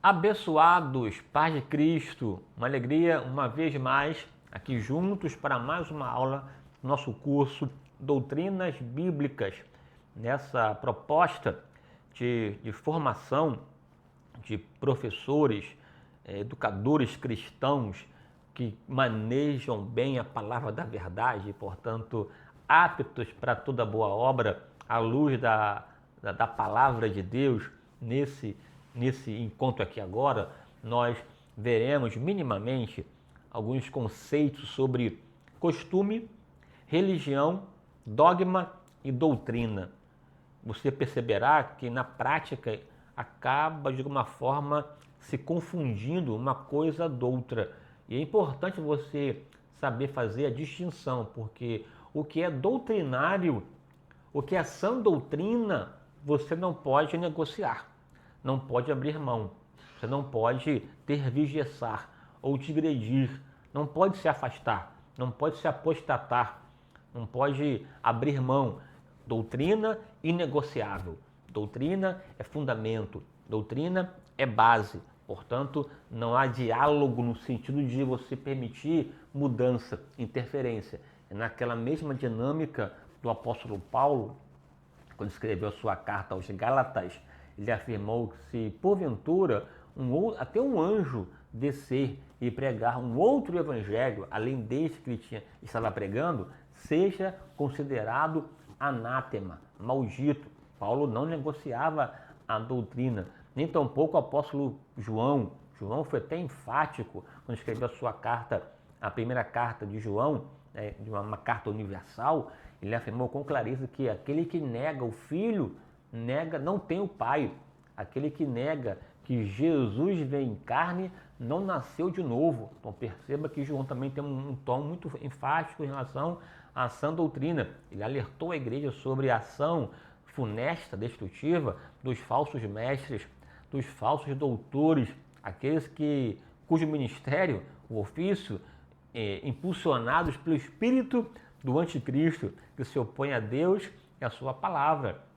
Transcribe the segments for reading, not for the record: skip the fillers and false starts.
Abençoados, paz de Cristo, uma alegria uma vez mais aqui juntos para mais uma aula do nosso curso Doutrinas Bíblicas, nessa proposta de formação de professores, educadores cristãos que manejam bem a palavra da verdade e, portanto, aptos para toda boa obra à luz da palavra de Deus. Nesse encontro aqui agora, nós veremos minimamente alguns conceitos sobre costume, religião, dogma e doutrina. Você perceberá que na prática acaba de alguma forma se confundindo uma coisa da outra. E é importante você saber fazer a distinção, porque o que é doutrinário, o que é sã doutrina, você não pode negociar. Não pode abrir mão, você não pode tergiversar ou digredir, não pode se afastar, não pode se apostatar, não pode abrir mão. Doutrina inegociável, doutrina é fundamento, doutrina é base, portanto não há diálogo no sentido de você permitir mudança, interferência. É naquela mesma dinâmica do apóstolo Paulo, quando escreveu a sua carta aos Gálatas. Ele afirmou que se porventura até um anjo descer e pregar um outro evangelho, além deste que ele estava pregando, seja considerado anátema, maldito. Paulo não negociava a doutrina, nem tampouco o apóstolo João. João foi até enfático quando escreveu a sua carta, a primeira carta de João, de uma carta universal. Ele afirmou com clareza que aquele que nega o Filho não tem o Pai. Aquele que nega que Jesus veio em carne não nasceu de novo. Então perceba que João também tem um tom muito enfático em relação à sã doutrina. Ele alertou a igreja sobre a ação funesta, destrutiva dos falsos mestres, dos falsos doutores, aqueles cujo ministério, o ofício, impulsionados pelo espírito do anticristo, que se opõe a Deus e a sua palavra.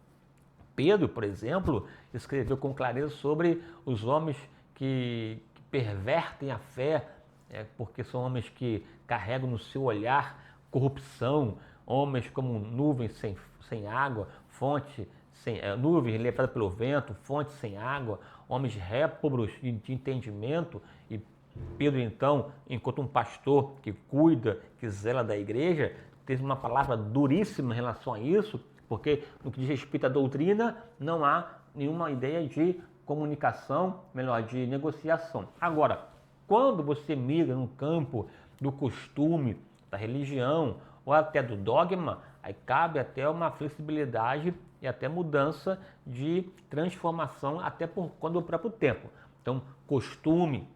Pedro, por exemplo, escreveu com clareza sobre os homens que pervertem a fé, porque são homens que carregam no seu olhar corrupção, homens como nuvens sem água, nuvens levadas pelo vento, fonte sem água, homens réprobos de entendimento. E Pedro, então, enquanto um pastor que cuida, que zela da igreja, teve uma palavra duríssima em relação a isso, porque no que diz respeito à doutrina, não há nenhuma ideia de comunicação, de negociação. Agora, quando você migra no campo do costume, da religião ou até do dogma, aí cabe até uma flexibilidade e até mudança de transformação até por conta do próprio tempo. Então, costume,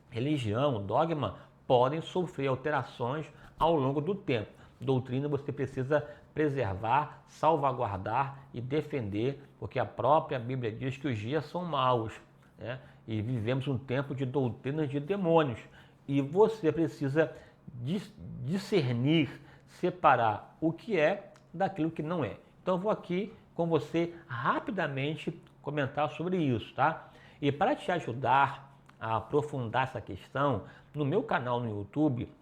religião, dogma podem sofrer alterações ao longo do tempo. Doutrina você precisa preservar, salvaguardar e defender, porque a própria Bíblia diz que os dias são maus, né? E vivemos um tempo de doutrinas de demônios. E você precisa discernir, separar o que é daquilo que não é. Então eu vou aqui com você rapidamente comentar sobre isso, tá? E para te ajudar a aprofundar essa questão, no meu canal no YouTube,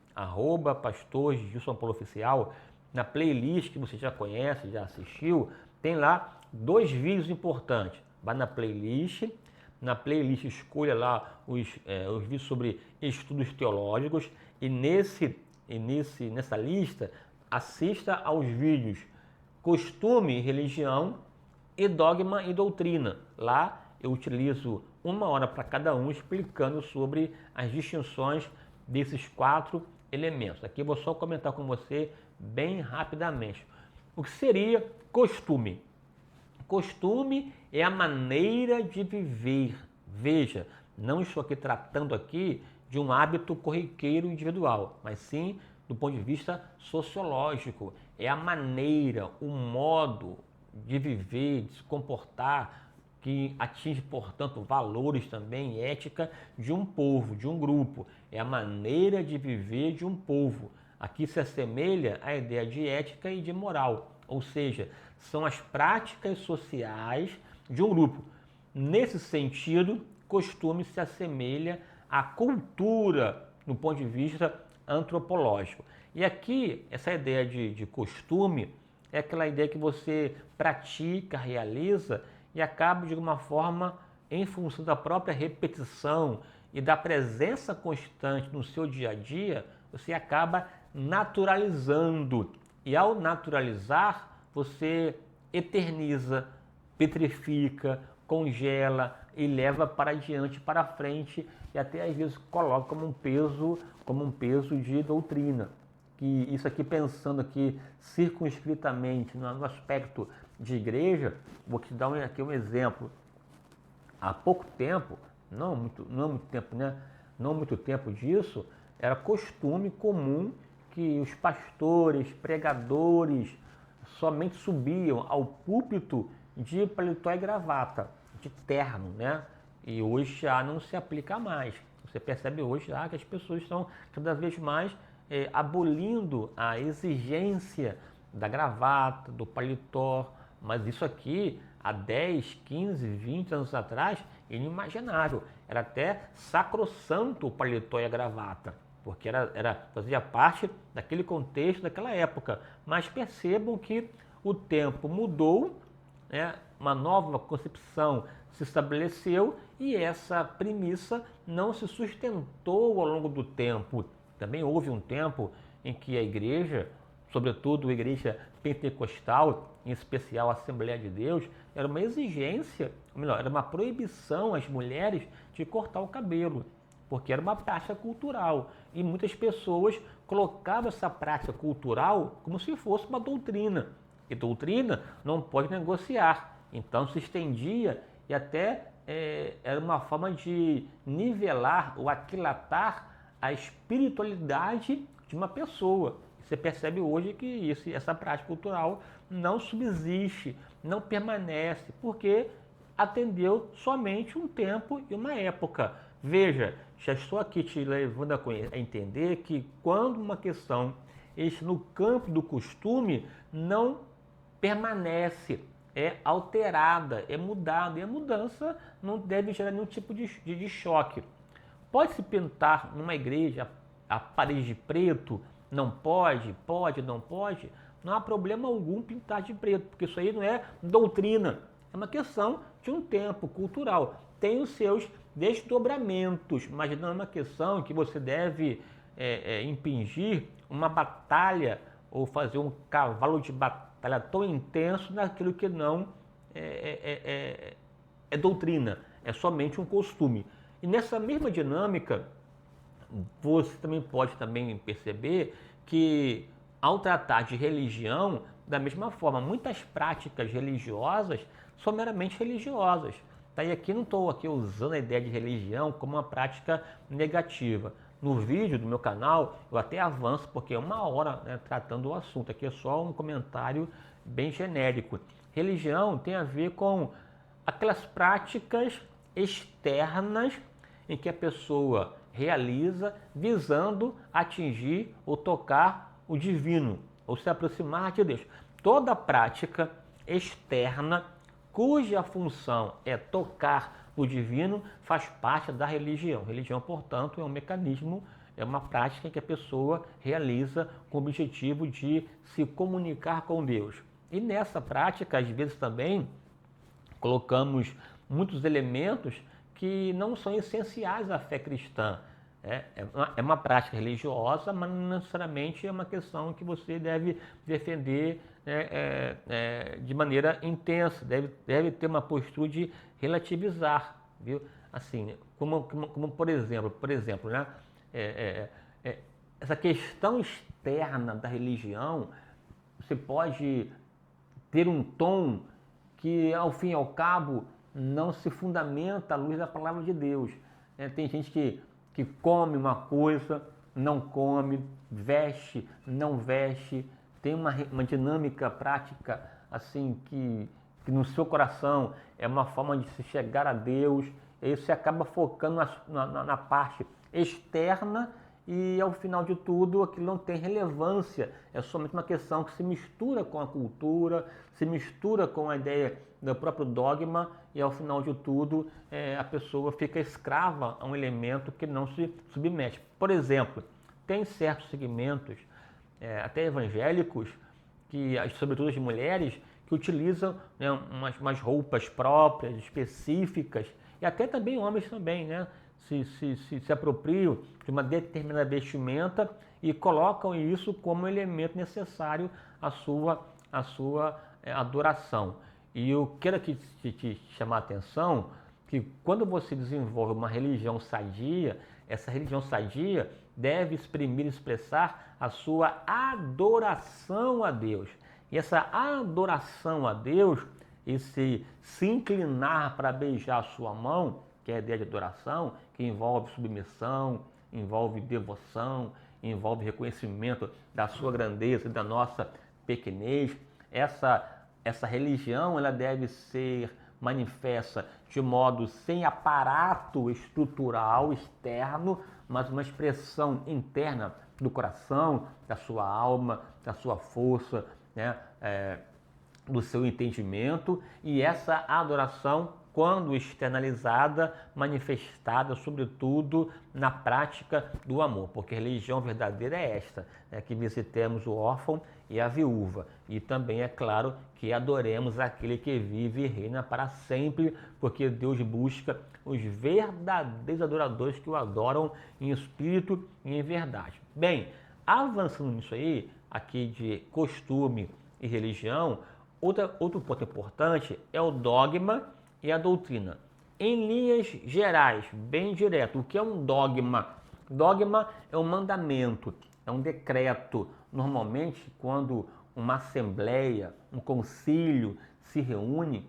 @Pastor Gilson Paulo Oficial, na playlist que você já conhece, já assistiu, tem lá 2 vídeos importantes. Vai na playlist escolha lá os vídeos sobre estudos teológicos e nessa lista assista aos vídeos Costume, Religião e Dogma e Doutrina. Lá eu utilizo 1 hora para cada um explicando sobre as distinções desses 4 elementos. Aqui eu vou só comentar com você bem rapidamente. O que seria costume? Costume é a maneira de viver. Veja, não estou aqui tratando aqui de um hábito corriqueiro individual, mas sim do ponto de vista sociológico. É a maneira, o modo de viver, de se comportar, que atinge, portanto, valores também, ética de um povo, de um grupo. É a maneira de viver de um povo. Aqui se assemelha à ideia de ética e de moral, ou seja, são as práticas sociais de um grupo. Nesse sentido, costume se assemelha à cultura no ponto de vista antropológico. E aqui, essa ideia de costume é aquela ideia que você pratica, realiza e acaba de alguma forma, em função da própria repetição e da presença constante no seu dia a dia, você acaba naturalizando. E ao naturalizar, você eterniza, petrifica, congela e leva para adiante, para frente e até às vezes coloca como um peso de doutrina. Que isso aqui, pensando aqui circunscritamente no aspecto de igreja, vou te dar aqui um exemplo. Há pouco tempo, não muito tempo, né? Não muito tempo disso, era costume comum que os pastores, pregadores, somente subiam ao púlpito de paletó e gravata, de terno, né? E hoje já não se aplica mais. Você percebe hoje já que as pessoas estão cada vez mais abolindo a exigência da gravata, do paletó, mas isso aqui há 10, 15, 20 anos atrás, inimaginável. Era até sacrossanto o paletó e a gravata, porque fazia parte daquele contexto, daquela época. Mas percebam que o tempo mudou, né? Uma nova concepção se estabeleceu e essa premissa não se sustentou ao longo do tempo. Também houve um tempo em que a igreja, sobretudo a igreja pentecostal, em especial a Assembleia de Deus, era uma exigência, ou melhor, era uma proibição às mulheres de cortar o cabelo, porque era uma prática cultural. E muitas pessoas colocavam essa prática cultural como se fosse uma doutrina. E doutrina não pode negociar. Então se estendia e até era uma forma de nivelar ou aquilatar a espiritualidade de uma pessoa. Você percebe hoje que essa prática cultural não subsiste, não permanece, porque atendeu somente um tempo e uma época. Veja, já estou aqui te levando a entender que quando uma questão está no campo do costume, não permanece, é alterada, é mudada, e a mudança não deve gerar nenhum tipo de choque. Pode-se pintar numa igreja a parede de preto? Não pode? Pode, não pode? Não há problema algum pintar de preto, porque isso aí não é doutrina, é uma questão de um tempo cultural. Tem os seus desdobramentos, mas não é uma questão que você deve impingir uma batalha ou fazer um cavalo de batalha tão intenso naquilo que não é doutrina, é somente um costume. E nessa mesma dinâmica, você também pode perceber que ao tratar de religião, da mesma forma, muitas práticas religiosas são meramente religiosas. Tá? E aqui não estou usando a ideia de religião como uma prática negativa. No vídeo do meu canal, eu até avanço, porque é 1 hora, né, tratando o assunto. Aqui é só um comentário bem genérico. Religião tem a ver com aquelas práticas externas em que a pessoa realiza visando atingir ou tocar o divino, ou se aproximar de Deus. Toda prática externa cuja função é tocar o divino faz parte da religião. Religião, portanto, é um mecanismo, é uma prática que a pessoa realiza com o objetivo de se comunicar com Deus. E nessa prática, às vezes também, colocamos muitos elementos que não são essenciais à fé cristã. É uma prática religiosa, mas não necessariamente é uma questão que você deve defender de maneira intensa, deve ter uma postura de relativizar, viu? Assim, como por exemplo, né? Essa questão externa da religião, você pode ter um tom que, ao fim e ao cabo, não se fundamenta à luz da palavra de Deus. Tem gente que come uma coisa, não come, veste, não veste, tem uma dinâmica prática assim que no seu coração é uma forma de se chegar a Deus, e aí você acaba focando na parte externa e ao final de tudo aquilo não tem relevância, é somente uma questão que se mistura com a cultura, se mistura com a ideia do próprio dogma e ao final de tudo a pessoa fica escrava a um elemento que não se submete. Por exemplo, tem certos segmentos, até evangélicos, que, sobretudo as mulheres, que utilizam, né, umas roupas próprias, específicas, e até também homens também, né, se apropriam de uma determinada vestimenta e colocam isso como elemento necessário à sua adoração. E eu quero aqui te chamar a atenção que quando você desenvolve uma religião sadia, essa religião sadia deve exprimir e expressar a sua adoração a Deus. E essa adoração a Deus, esse se inclinar para beijar a sua mão, que é a ideia de adoração, que envolve submissão, envolve devoção, envolve reconhecimento da sua grandeza e da nossa pequenez. Essa religião ela deve ser manifesta de modo sem aparato estrutural externo, mas uma expressão interna do coração, da sua alma, da sua força, né? Do seu entendimento, e essa adoração, quando externalizada, manifestada sobretudo na prática do amor, porque a religião verdadeira é esta, né? Que visitemos o órfão e a viúva, e também é claro que adoremos aquele que vive e reina para sempre, porque Deus busca os verdadeiros adoradores que o adoram em espírito e em verdade. Bem, avançando nisso aí, aqui de costume e religião, outro ponto importante é o dogma e a doutrina. Em linhas gerais, bem direto, o que é um dogma? Dogma é um mandamento, é um decreto. Normalmente, quando uma assembleia, um concílio se reúne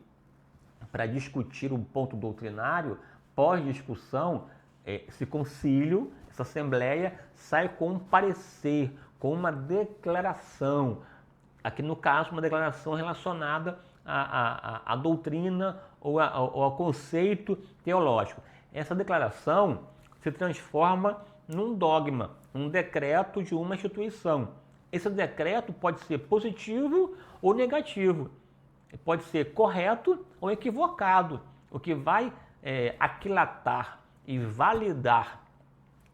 para discutir um ponto doutrinário, pós-discussão, esse concílio, essa assembleia, sai com um parecer, com uma declaração. Aqui no caso, uma declaração relacionada à doutrina ou ao conceito teológico. Essa declaração se transforma num dogma, um decreto de uma instituição. Esse decreto pode ser positivo ou negativo, pode ser correto ou equivocado. O que vai aquilatar e validar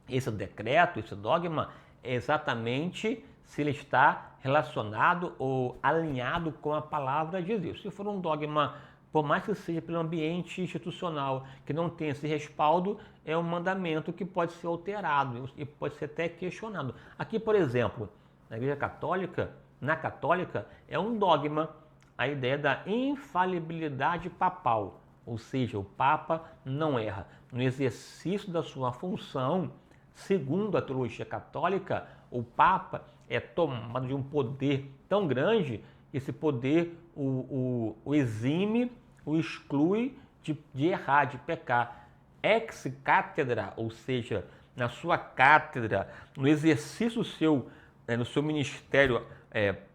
esse decreto, esse dogma, é exatamente se ele está relacionado ou alinhado com a palavra de Deus. Se for um dogma, por mais que seja pelo ambiente institucional, que não tem esse respaldo, é um mandamento que pode ser alterado e pode ser até questionado. Aqui, por exemplo, na Igreja Católica, na Católica, é um dogma a ideia da infalibilidade papal, ou seja, o Papa não erra. No exercício da sua função, segundo a teologia católica, o Papa é tomado de um poder tão grande, esse poder o exime, o exclui de errar, de pecar. Ex cátedra, ou seja, na sua cátedra, no exercício no seu ministério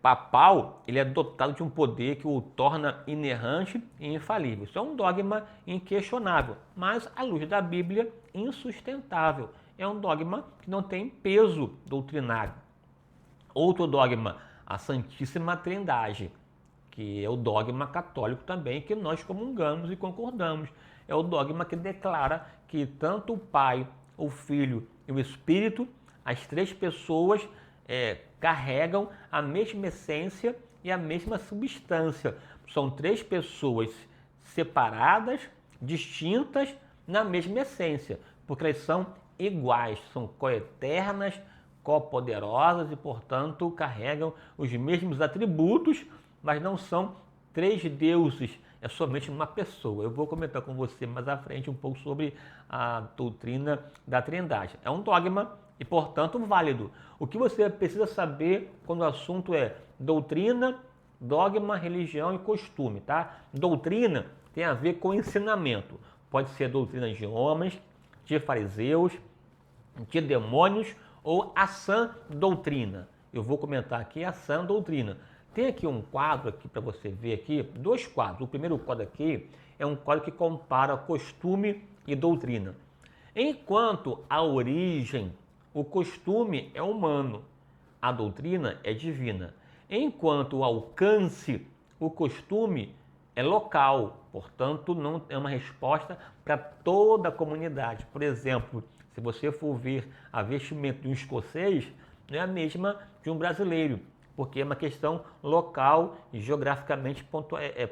papal, ele é dotado de um poder que o torna inerrante e infalível. Isso é um dogma inquestionável, mas, à luz da Bíblia, insustentável. É um dogma que não tem peso doutrinário. Outro dogma, a Santíssima Trindade, que é o dogma católico também, que nós comungamos e concordamos. É o dogma que declara que tanto o Pai, o Filho e o Espírito, as três pessoas, carregam a mesma essência e a mesma substância. São três pessoas separadas, distintas, na mesma essência, porque elas são iguais, são coeternas, copoderosas e, portanto, carregam os mesmos atributos, mas não são três deuses, é somente uma pessoa. Eu vou comentar com você mais à frente um pouco sobre a doutrina da Trindade. É um dogma e, portanto, válido. O que você precisa saber quando o assunto é doutrina, dogma, religião e costume, tá? Doutrina tem a ver com ensinamento. Pode ser doutrina de homens, de fariseus, de demônios ou a sã doutrina. Eu vou comentar aqui a sã doutrina. Tem aqui um quadro aqui para você ver aqui, dois quadros. O primeiro quadro aqui é um quadro que compara costume e doutrina. Enquanto a origem o costume é humano, a doutrina é divina. Enquanto o alcance, o costume é local, portanto, não é uma resposta para toda a comunidade. Por exemplo, se você for ver a vestimenta de um escocês, não é a mesma de um brasileiro, porque é uma questão local e geograficamente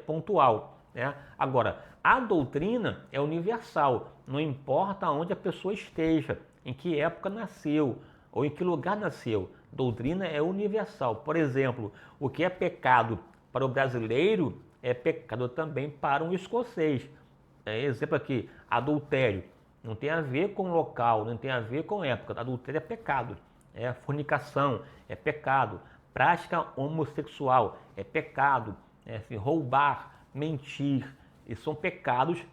pontual. Né? Agora, a doutrina é universal, não importa onde a pessoa esteja, em que época nasceu ou em que lugar nasceu. Doutrina é universal. Por exemplo, o que é pecado para o brasileiro é pecado também para um escocês. Exemplo aqui, adultério. Não tem a ver com local, não tem a ver com época. Adultério é pecado. Fornicação é pecado. Prática homossexual é pecado. Roubar, mentir. E são pecados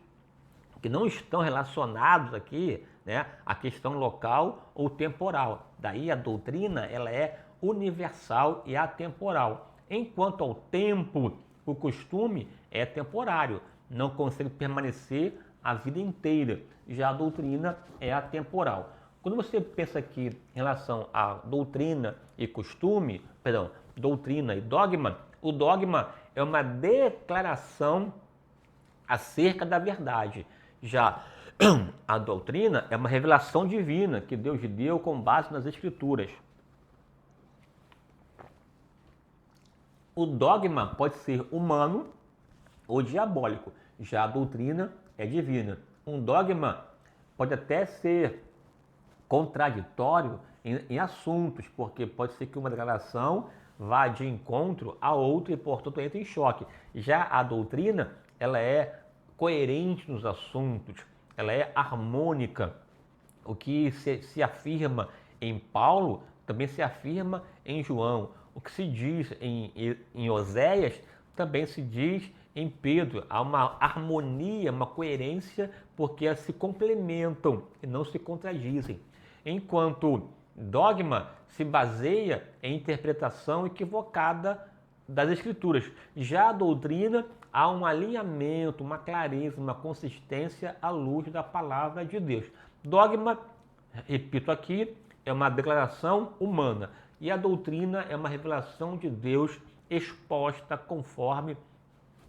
que não estão relacionados aqui, né, à questão local ou temporal. Daí a doutrina ela é universal e atemporal. Enquanto ao tempo, o costume é temporário, não consegue permanecer a vida inteira. Já a doutrina é atemporal. Quando você pensa aqui em relação a doutrina e costume, doutrina e dogma, o dogma é uma declaração acerca da verdade. Já a doutrina é uma revelação divina que Deus deu com base nas Escrituras. O dogma pode ser humano ou diabólico. Já a doutrina é divina. Um dogma pode até ser contraditório em assuntos, porque pode ser que uma declaração vá de encontro a outra e, portanto, entre em choque. Já a doutrina, ela é coerente nos assuntos, ela é harmônica. O que se afirma em Paulo também se afirma em João. O que se diz em Oséias também se diz em Pedro. Há uma harmonia, uma coerência, porque elas se complementam e não se contradizem. Enquanto dogma se baseia em interpretação equivocada das Escrituras. Já a doutrina há um alinhamento, uma clareza, uma consistência à luz da palavra de Deus. Dogma, repito aqui, é uma declaração humana e a doutrina é uma revelação de Deus exposta conforme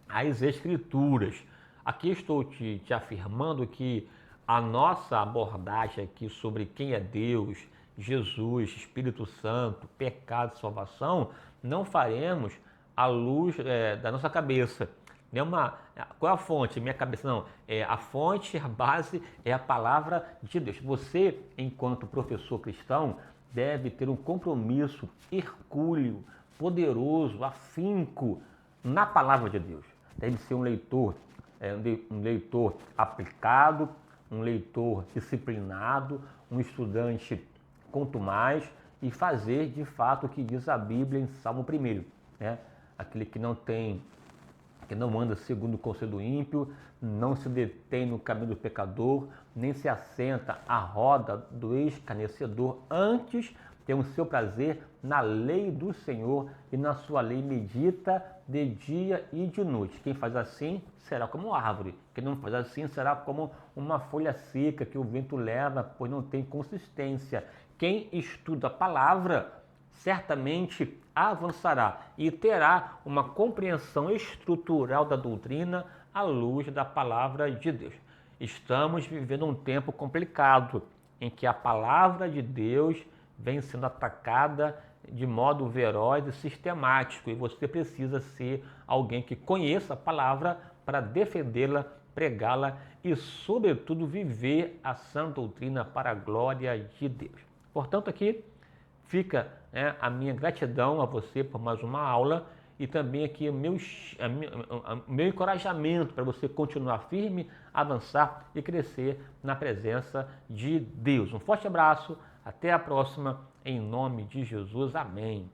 as Escrituras. Aqui estou te afirmando que a nossa abordagem aqui sobre quem é Deus, Jesus, Espírito Santo, pecado e salvação, não faremos à luz da nossa cabeça. Qual é a fonte? Minha cabeça não. A fonte, a base é a palavra de Deus. Você, enquanto professor cristão, deve ter um compromisso hercúleo, poderoso, afinco na palavra de Deus. Deve ser um leitor aplicado, um leitor disciplinado, um estudante quanto mais e fazer de fato o que diz a Bíblia em Salmo 1, né? Aquele que não anda segundo o conselho do ímpio, não se detém no caminho do pecador, nem se assenta à roda do escarnecedor, antes tem o seu prazer na lei do Senhor e na sua lei medita de dia e de noite. Quem faz assim será como árvore, quem não faz assim será como uma folha seca que o vento leva, pois não tem consistência. Quem estuda a palavra certamente avançará e terá uma compreensão estrutural da doutrina à luz da palavra de Deus. Estamos vivendo um tempo complicado em que a palavra de Deus vem sendo atacada de modo veloz e sistemático e você precisa ser alguém que conheça a palavra para defendê-la, pregá-la e, sobretudo, viver a sã doutrina para a glória de Deus. Portanto, aqui fica a minha gratidão a você por mais uma aula e também aqui o meu encorajamento para você continuar firme, avançar e crescer na presença de Deus. Um forte abraço, até a próxima, em nome de Jesus, amém.